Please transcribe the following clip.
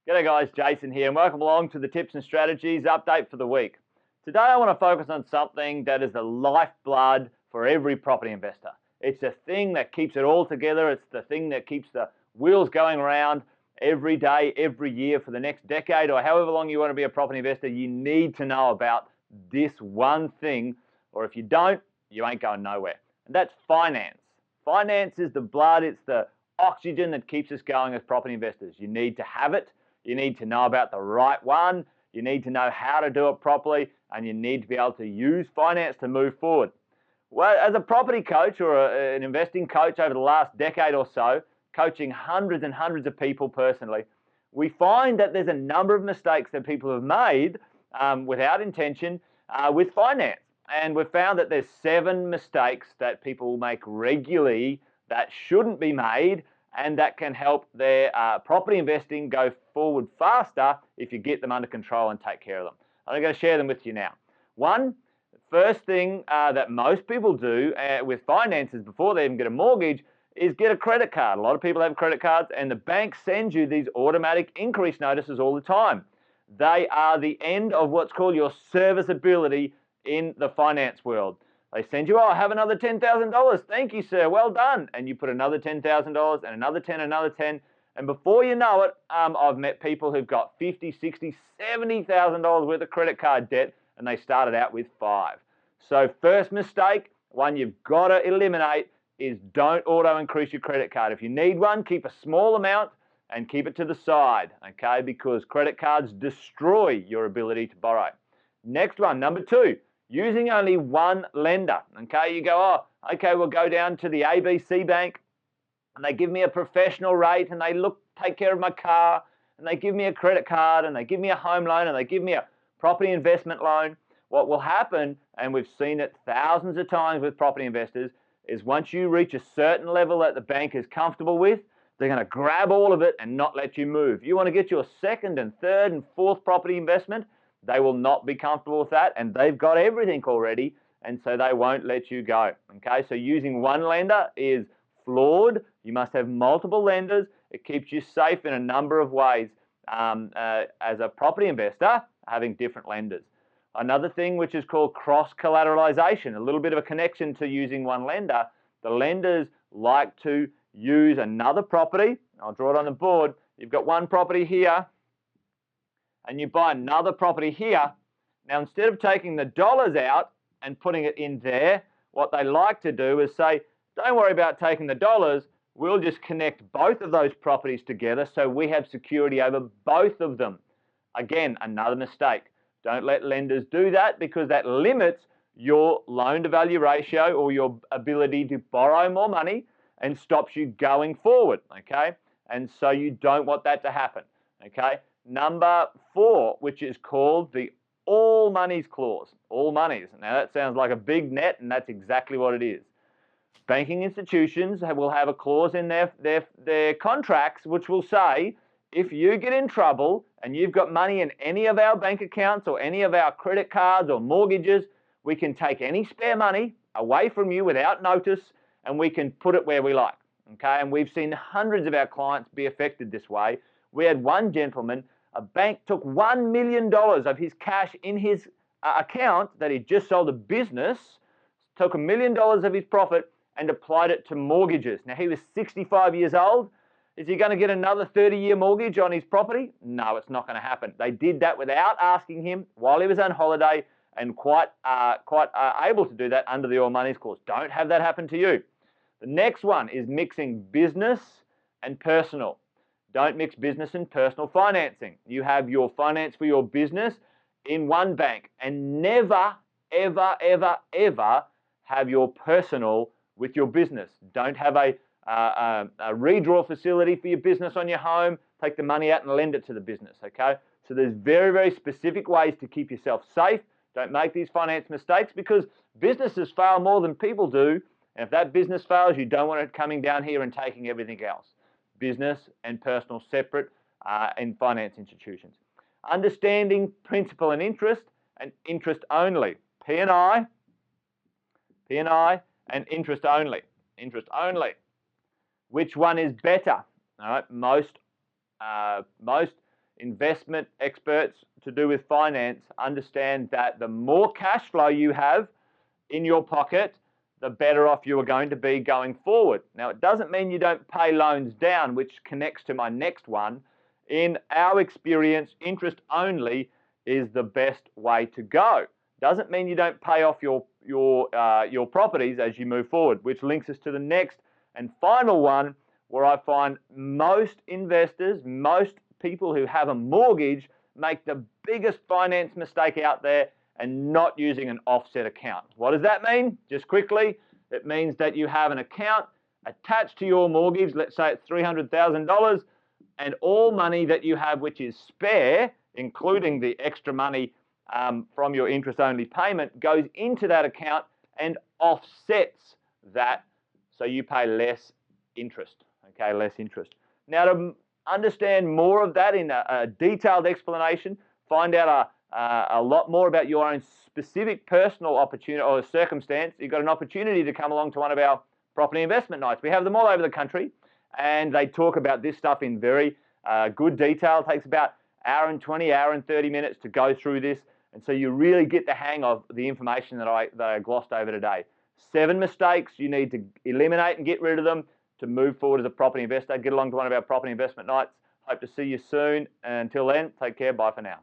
G'day guys, Jason here, and welcome along to the Tips and Strategies update for the week. Today I want to focus on something that is the lifeblood for every property investor. It's the thing that keeps it all together. It's the thing that keeps the wheels going around every day, every year for the next decade, or however long you want to be a property investor. You need to know about this one thing, or if you don't, you ain't going nowhere. And that's finance. Finance is the blood, it's the oxygen that keeps us going as property investors. You need to have it. You need to know about the right one. You need to know how to do it properly, and you need to be able to use finance to move forward. Well, as a property coach or an investing coach over the last decade or so, coaching hundreds and hundreds of people personally, we find that there's a number of mistakes that people have made without intention with finance. And we've found that there's 7 mistakes that people make regularly that shouldn't be made, and that can help their property investing go forward faster if you get them under control and take care of them. I'm going to share them with you now. First thing that most people do with finances before they even get a mortgage is get a credit card. A lot of people have credit cards, and the bank sends you these automatic increase notices all the time. They are the end of what's called your serviceability in the finance world. They send you, oh, have another $10,000. Thank you, sir. Well done. And you put another $10,000 and another 10, another 10. And before you know it, I've met people who've got $50,000, $60,000, $70,000 worth of credit card debt, and they started out with 5. So first mistake, one you've got to eliminate, is don't auto increase your credit card. If you need one, keep a small amount and keep it to the side, okay? Because credit cards destroy your ability to borrow. Next one, number 2. Using only one lender, okay? You go, oh, okay, we'll go down to the ABC bank, and they give me a professional rate, and they take care of my car, and they give me a credit card, and they give me a home loan, and they give me a property investment loan. What will happen, and we've seen it thousands of times with property investors, is once you reach a certain level that the bank is comfortable with, they're going to grab all of it and not let you move. You want to get your second and third and fourth property investment, they will not be comfortable with that, and they've got everything already, and so they won't let you go. Okay, so using one lender is flawed. You must have multiple lenders. It keeps you safe in a number of ways as a property investor, having different lenders. Another thing which is called cross-collateralization, a little bit of a connection to using one lender. The lenders like to use another property. I'll draw it on the board. You've got one property here, and you buy another property here. Now, instead of taking the dollars out and putting it in there, what they like to do is say, don't worry about taking the dollars, we'll just connect both of those properties together so we have security over both of them. Again, another mistake. Don't let lenders do that, because that limits your loan-to-value ratio or your ability to borrow more money and stops you going forward, okay? And so you don't want that to happen, okay? Number 4, which is called the all monies clause. All monies. Now that sounds like a big net, and that's exactly what it is. Banking institutions will have a clause in their contracts which will say, if you get in trouble and you've got money in any of our bank accounts or any of our credit cards or mortgages, we can take any spare money away from you without notice, and we can put it where we like. Okay, and we've seen hundreds of our clients be affected this way. We had one gentleman, a bank took $1 million of his cash in his account that he just sold a business, took $1 million of his profit and applied it to mortgages. Now, he was 65 years old. Is he going to get another 30-year mortgage on his property? No, it's not going to happen. They did that without asking him while he was on holiday, and quite able to do that under the all monies clause. Don't have that happen to you. The next one is mixing business and personal. Don't mix business and personal financing. You have your finance for your business in one bank, and never, ever, ever, ever have your personal with your business. Don't have a redraw facility for your business on your home. Take the money out and lend it to the business, okay? So there's very, very specific ways to keep yourself safe. Don't make these finance mistakes, because businesses fail more than people do. And if that business fails, you don't want it coming down here and taking everything else. Business and personal separate in finance institutions. Understanding principal and interest only. P&I, and interest only. Interest only. Which one is better? All right, most investment experts to do with finance understand that the more cash flow you have in your pocket, the better off you are going to be going forward. Now, it doesn't mean you don't pay loans down, which connects to my next one. In our experience, interest only is the best way to go. Doesn't mean you don't pay off your properties as you move forward, which links us to the next and final one, where I find most investors, most people who have a mortgage make the biggest finance mistake out there and not using an offset account. What does that mean? Just quickly, it means that you have an account attached to your mortgage, let's say it's $300,000, and all money that you have which is spare, including the extra money from your interest-only payment, goes into that account and offsets that, so you pay less interest, okay, less interest. Now, to understand more of that in a detailed explanation, find out a lot more about your own specific personal opportunity or circumstance, you've got an opportunity to come along to one of our property investment nights. We have them all over the country, and they talk about this stuff in very good detail. It takes about hour and 20, hour and 30 minutes to go through this, and so you really get the hang of the information that I glossed over today. 7 mistakes you need to eliminate and get rid of them to move forward as a property investor. Get along to one of our property investment nights. Hope to see you soon. And until then, take care. Bye for now.